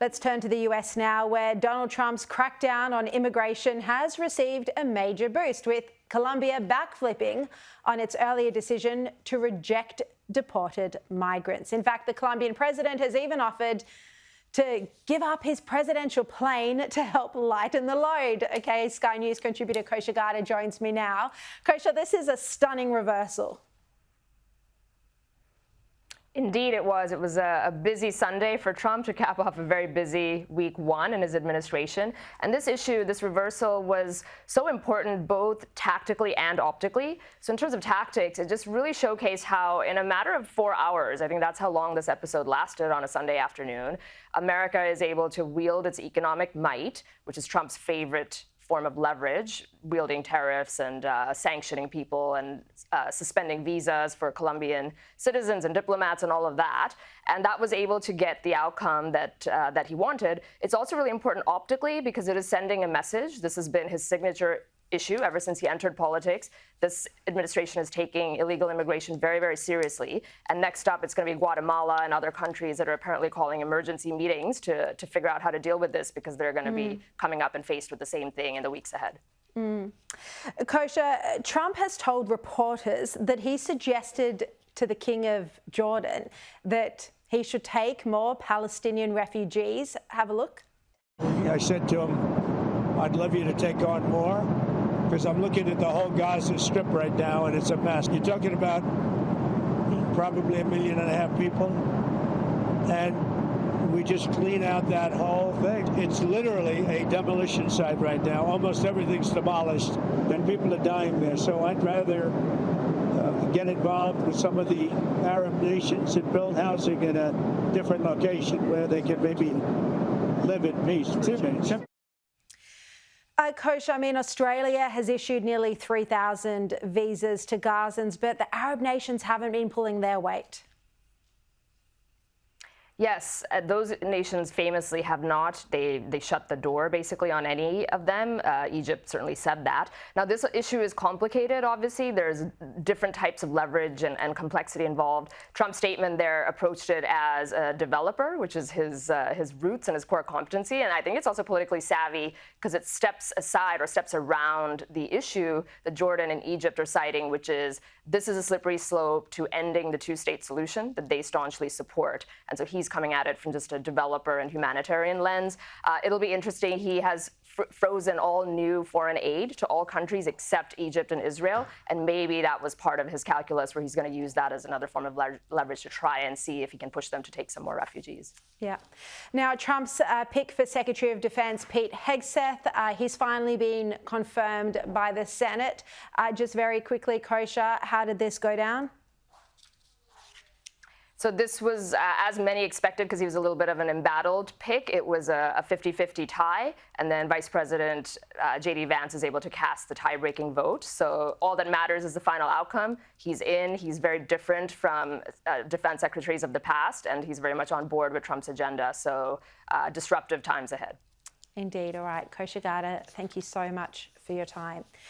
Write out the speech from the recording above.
Let's turn to the US now, where Donald Trump's crackdown on immigration has received a major boost, with Colombia backflipping on its earlier decision to reject deported migrants. In fact, the Colombian president has even offered to give up his presidential plane to help lighten the load. Okay, Sky News contributor Kosha Gada joins me now. Kosha, this is a stunning reversal. Indeed, it was. It was a busy Sunday for Trump to cap off a very busy week one in his administration. And this issue, this reversal, was so important both tactically and optically. So in terms of tactics, it just really showcased how in a matter of 4 hours, I think that's how long this episode lasted on a Sunday afternoon, America is able to wield its economic might, which is Trump's favorite form of leverage, wielding tariffs and sanctioning people and suspending visas for Colombian citizens and diplomats and all of that. And that was able to get the outcome that he wanted. It's also really important optically because it is sending a message. This has been his signature issue ever since he entered politics. This administration is taking illegal immigration very, very seriously. And next up, it's going to be Guatemala and other countries that are apparently calling emergency meetings to figure out how to deal with this, because they're going to be coming up and faced with the same thing in the weeks ahead. Kosha, Trump has told reporters that he suggested to the King of Jordan that he should take more Palestinian refugees. Have a look. I said to him, I'd love you to take on more, because I'm looking at the whole Gaza Strip right now, and it's a mess. You're talking about probably 1.5 million people, and we just clean out that whole thing. It's literally a demolition site right now. Almost everything's demolished, and people are dying there. So I'd rather get involved with some of the Arab nations and build housing in a different location where they can maybe live in peace. Kosha, I mean, Australia has issued nearly 3,000 visas to Gazans, but the Arab nations haven't been pulling their weight. Yes, those nations famously have not. They shut the door basically on any of them. Egypt certainly said that. Now, this issue is complicated, obviously. There's different types of leverage and complexity involved. Trump's statement there approached it as a developer, which is his roots and his core competency. And I think it's also politically savvy because it steps aside or steps around the issue that Jordan and Egypt are citing, which is this is a slippery slope to ending the two-state solution that they staunchly support. And so he's coming at it from just a developer and humanitarian lens. It'll be interesting. He has frozen all new foreign aid to all countries except Egypt and Israel. And maybe that was part of his calculus, where he's going to use that as another form of leverage to try and see if he can push them to take some more refugees. Yeah. Now, Trump's pick for Secretary of Defense, Pete Hegseth, he's finally been confirmed by the Senate. Just very quickly, Kosha, how did this go down? So this was, as many expected, because he was a little bit of an embattled pick. It was a 50-50 tie, and then Vice President J.D. Vance is able to cast the tie-breaking vote. So all that matters is the final outcome. He's in. He's very different from defense secretaries of the past, and he's very much on board with Trump's agenda. So disruptive times ahead. Indeed. All right. Kosha Gada, thank you so much for your time.